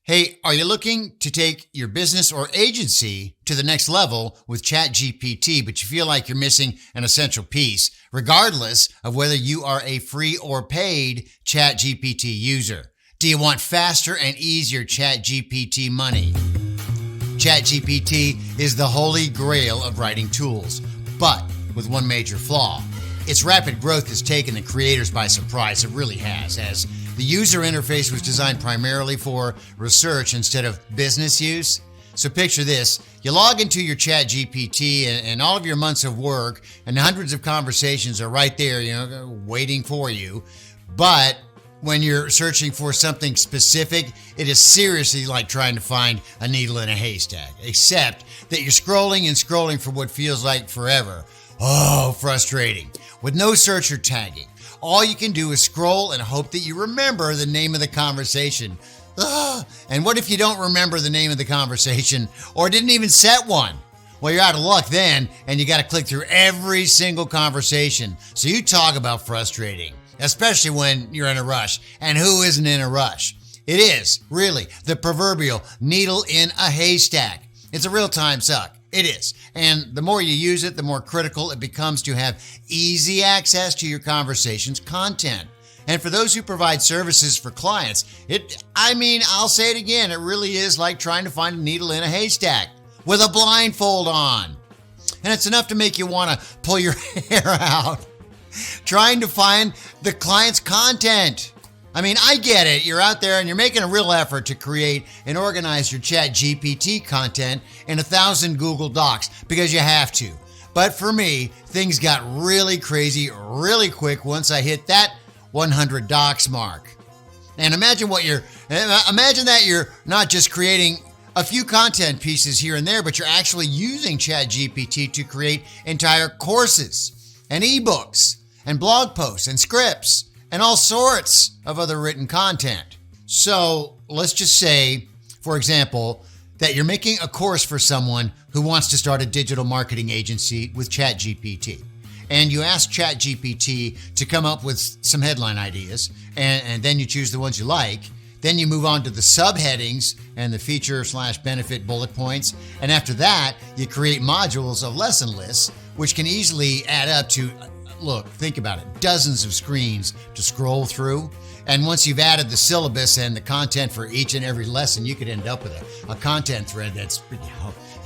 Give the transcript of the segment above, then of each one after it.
Hey, are you looking to take your business or agency to the next level with ChatGPT, but you feel like you're missing an essential piece, regardless of whether you are a free or paid ChatGPT user? Do you want faster and easier ChatGPT money? ChatGPT is the holy grail of writing tools, but with one major flaw. Its rapid growth has taken the creators by surprise. It really has, as the user interface was designed primarily for research instead of business use. So picture this. You log into your ChatGPT and all of your months of work and hundreds of conversations are right there, waiting for you. But when you're searching for something specific, it is seriously like trying to find a needle in a haystack, except that you're scrolling and scrolling for what feels like forever. Oh, frustrating. With no search or tagging. All you can do is scroll and hope that you remember the name of the conversation. And what if you don't remember the name of the conversation or didn't even set one? Well, you're out of luck then, and you got to click through every single conversation. So you talk about frustrating, especially when you're in a rush. And who isn't in a rush? It is, really, the proverbial needle in a haystack. It's a real-time suck. It is. And the more you use it, the more critical it becomes to have easy access to your conversation's content. And for those who provide services for clients, I'll say it again, it really is like trying to find a needle in a haystack with a blindfold on. And it's enough to make you want to pull your hair out trying to find the client's content. I get it. You're out there and you're making a real effort to create and organize your ChatGPT content in 1,000 Google Docs because you have to. But for me, things got really crazy really quick once I hit that 100 docs mark. And imagine that you're not just creating a few content pieces here and there, but you're actually using ChatGPT to create entire courses and ebooks and blog posts and scripts and all sorts of other written content. So let's just say, for example, that you're making a course for someone who wants to start a digital marketing agency with ChatGPT. And you ask ChatGPT to come up with some headline ideas, and then you choose the ones you like. Then you move on to the subheadings and the feature/benefit bullet points. And after that, you create modules of lesson lists, which can easily add up to, look, think about it, dozens of screens to scroll through. And once you've added the syllabus and the content for each and every lesson, you could end up with a content thread that's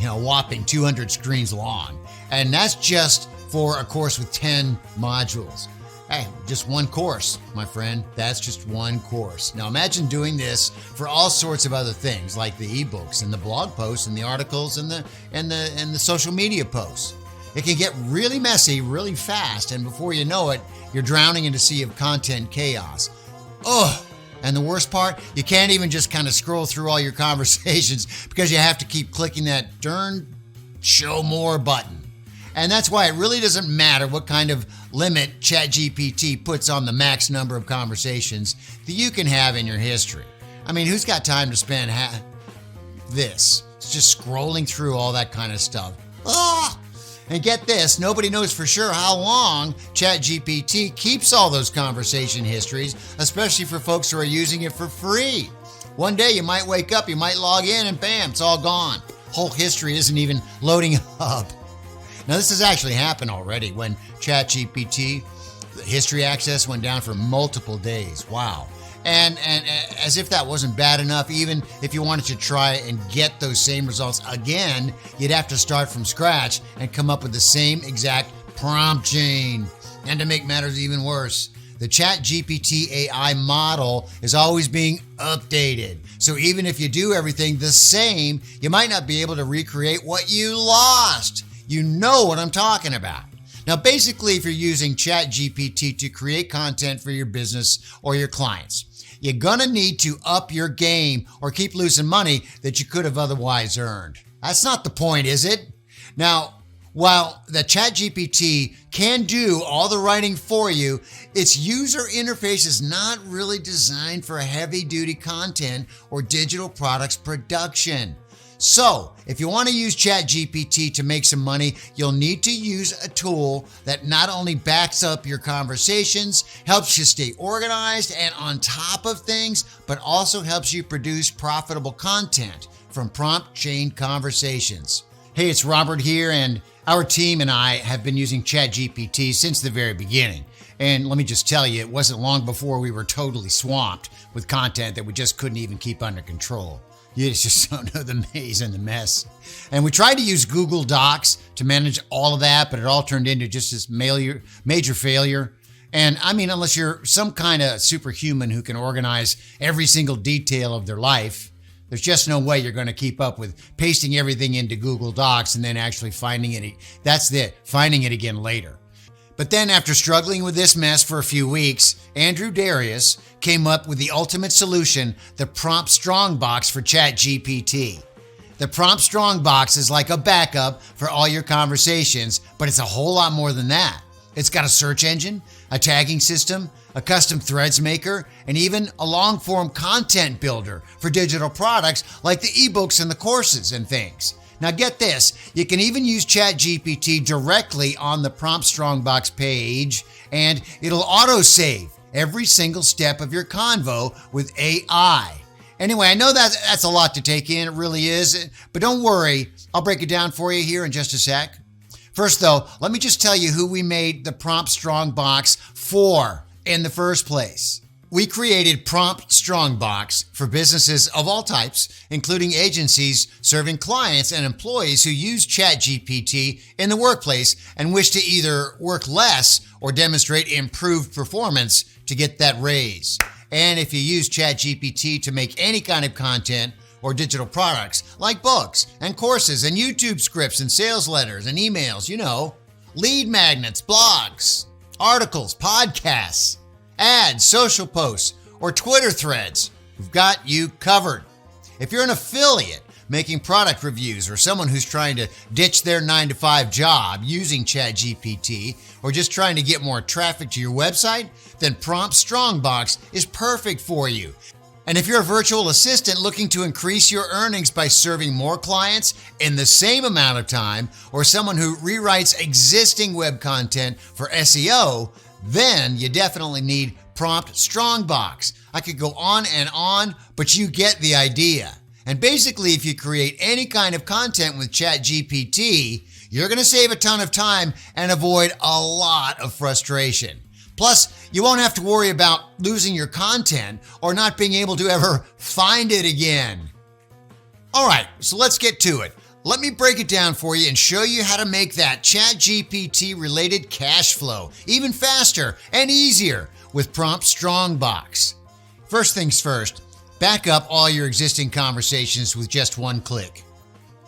whopping 200 screens long. And that's just for a course with 10 modules. Hey, just one course, my friend. That's just one course. Now imagine doing this for all sorts of other things, like the ebooks and the blog posts and the articles and the social media posts. It can get really messy really fast, and before you know it, you're drowning in a sea of content chaos. And the worst part, you can't even just kind of scroll through all your conversations because you have to keep clicking that darn show more button. And that's why it really doesn't matter what kind of limit ChatGPT puts on the max number of conversations that you can have in your history. Who's got time to spend this? It's just scrolling through all that kind of stuff. And get this, nobody knows for sure how long ChatGPT keeps all those conversation histories, especially for folks who are using it for free. One day you might wake up, you might log in, and bam, it's all gone. Whole history isn't even loading up. Now, this has actually happened already when ChatGPT, the history access went down for multiple days. Wow. And as if that wasn't bad enough, even if you wanted to try and get those same results again, you'd have to start from scratch and come up with the same exact prompt chain. And to make matters even worse, the ChatGPT AI model is always being updated. So even if you do everything the same, you might not be able to recreate what you lost. You know what I'm talking about. Now, basically, if you're using ChatGPT to create content for your business or your clients, you're gonna need to up your game or keep losing money that you could have otherwise earned. That's not the point, is it? Now, while the ChatGPT can do all the writing for you, its user interface is not really designed for heavy-duty content or digital products production. So, if you want to use ChatGPT to make some money, you'll need to use a tool that not only backs up your conversations, helps you stay organized and on top of things, but also helps you produce profitable content from prompt chain conversations. Hey, it's Robert here, and our team and I have been using ChatGPT since the very beginning. And let me just tell you, it wasn't long before we were totally swamped with content that we just couldn't even keep under control. You just don't know the maze and the mess. And we tried to use Google Docs to manage all of that, but it all turned into just this major failure. And I mean, unless you're some kind of superhuman who can organize every single detail of their life, there's just no way you're going to keep up with pasting everything into Google Docs and then actually finding it. Finding it again later. But then after struggling with this mess for a few weeks, Andrew Darius came up with the ultimate solution, the PromptStrongbox for ChatGPT. The PromptStrongbox is like a backup for all your conversations, but it's a whole lot more than that. It's got a search engine, a tagging system, a custom threads maker, and even a long-form content builder for digital products like the ebooks and the courses and things. Now get this, you can even use ChatGPT directly on the PromptStrongbox page, and it'll auto-save every single step of your convo with AI. Anyway, I know that's a lot to take in, it really is, but don't worry, I'll break it down for you here in just a sec. First though, let me just tell you who we made the PromptStrongbox for in the first place. We created PromptStrongbox for businesses of all types, including agencies serving clients and employees who use ChatGPT in the workplace and wish to either work less or demonstrate improved performance to get that raise. And if you use ChatGPT to make any kind of content or digital products like books and courses and YouTube scripts and sales letters and emails, lead magnets, blogs, articles, podcasts, ads, social posts, or Twitter threads, we've got you covered. If you're an affiliate making product reviews or someone who's trying to ditch their 9-to-5 job using ChatGPT or just trying to get more traffic to your website, then PromptStrongbox is perfect for you. And if you're a virtual assistant looking to increase your earnings by serving more clients in the same amount of time, or someone who rewrites existing web content for SEO, then you definitely need PromptStrongbox. I could go on and on, but you get the idea. And basically, if you create any kind of content with ChatGPT, you're going to save a ton of time and avoid a lot of frustration. Plus, you won't have to worry about losing your content or not being able to ever find it again. All right, so let's get to it. Let me break it down for you and show you how to make that ChatGPT related cash flow even faster and easier with PromptStrongbox. First things first, back up all your existing conversations with just one click.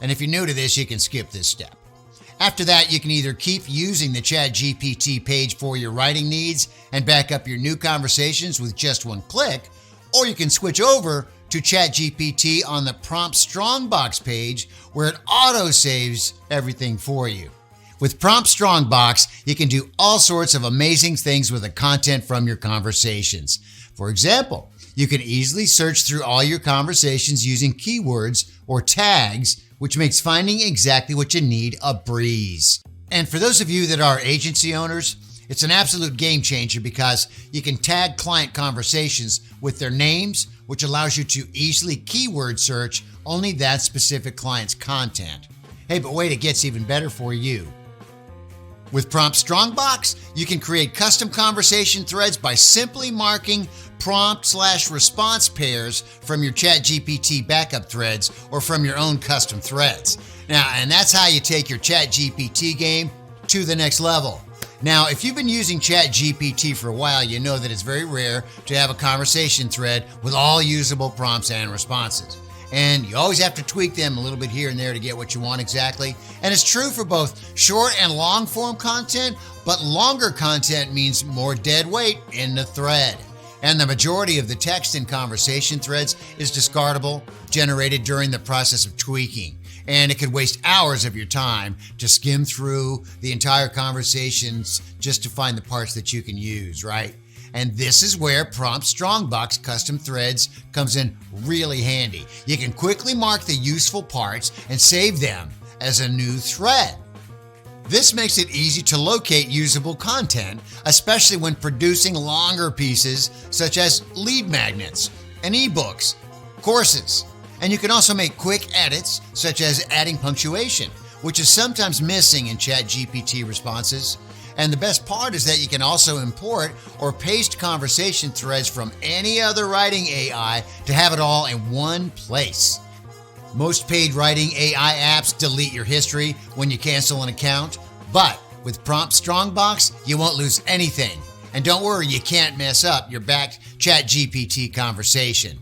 And if you're new to this, you can skip this step. After that, you can either keep using the ChatGPT page for your writing needs and back up your new conversations with just one click, or you can switch over to ChatGPT on the PromptStrongbox page where it auto-saves everything for you. With PromptStrongbox, you can do all sorts of amazing things with the content from your conversations. For example, you can easily search through all your conversations using keywords or tags, which makes finding exactly what you need a breeze. And for those of you that are agency owners, it's an absolute game changer because you can tag client conversations with their names, which allows you to easily keyword search only that specific client's content. Hey, but wait, it gets even better for you. With PromptStrongbox, you can create custom conversation threads by simply marking prompt/response pairs from your ChatGPT backup threads or from your own custom threads. Now, and that's how you take your ChatGPT game to the next level. Now, if you've been using ChatGPT for a while, you know that it's very rare to have a conversation thread with all usable prompts and responses. And you always have to tweak them a little bit here and there to get what you want exactly. And it's true for both short and long form content, but longer content means more dead weight in the thread. And the majority of the text in conversation threads is discardable, generated during the process of tweaking. And it could waste hours of your time to skim through the entire conversations just to find the parts that you can use, right? And this is where PromptStrongbox custom threads comes in really handy. You can quickly mark the useful parts and save them as a new thread. This makes it easy to locate usable content, especially when producing longer pieces such as lead magnets and ebooks, courses. And you can also make quick edits such as adding punctuation, which is sometimes missing in ChatGPT responses. And the best part is that you can also import or paste conversation threads from any other writing AI to have it all in one place. Most paid writing AI apps delete your history when you cancel an account, but with PromptStrongbox, you won't lose anything. And don't worry, you can't mess up your backed ChatGPT conversation.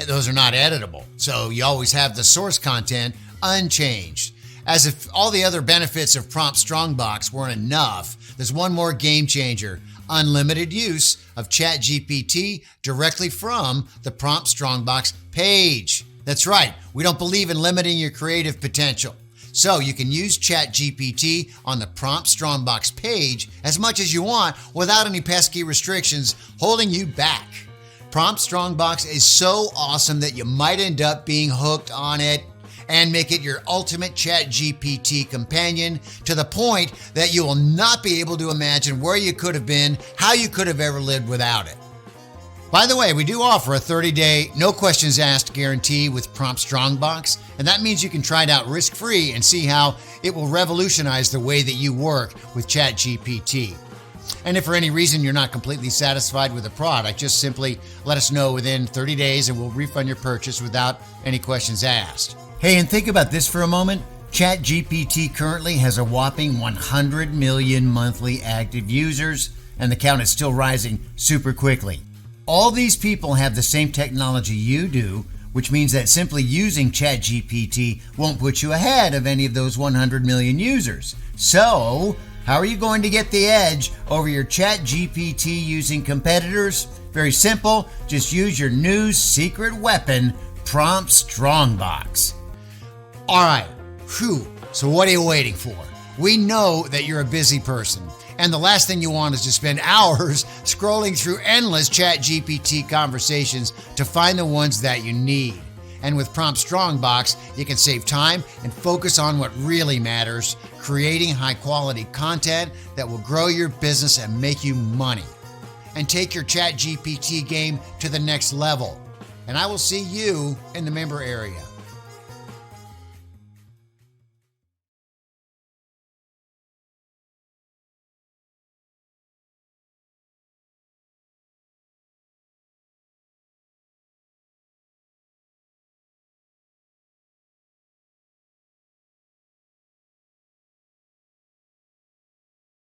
Those are not editable, so you always have the source content unchanged. As if all the other benefits of PromptStrongbox weren't enough, there's one more game changer: unlimited use of ChatGPT directly from the PromptStrongbox page. That's right, we don't believe in limiting your creative potential. So you can use ChatGPT on the PromptStrongbox page as much as you want without any pesky restrictions holding you back. PromptStrongbox is so awesome that you might end up being hooked on it and make it your ultimate ChatGPT companion to the point that you will not be able to imagine where you could have been, how you could have ever lived without it. By the way, we do offer a 30-day, no questions asked guarantee with PromptStrongbox, and that means you can try it out risk-free and see how it will revolutionize the way that you work with ChatGPT. And if for any reason you're not completely satisfied with the product, just simply let us know within 30 days and we'll refund your purchase without any questions asked. Hey, and think about this for a moment. ChatGPT currently has a whopping 100 million monthly active users, and the count is still rising super quickly. All these people have the same technology you do, which means that simply using ChatGPT won't put you ahead of any of those 100 million users. So, how are you going to get the edge over your ChatGPT using competitors? Very simple, just use your new secret weapon, PromptStrongbox. All right, so what are you waiting for? We know that you're a busy person, and the last thing you want is to spend hours scrolling through endless ChatGPT conversations to find the ones that you need. And with PromptStrongbox, you can save time and focus on what really matters, creating high-quality content that will grow your business and make you money. And take your ChatGPT game to the next level. And I will see you in the member area.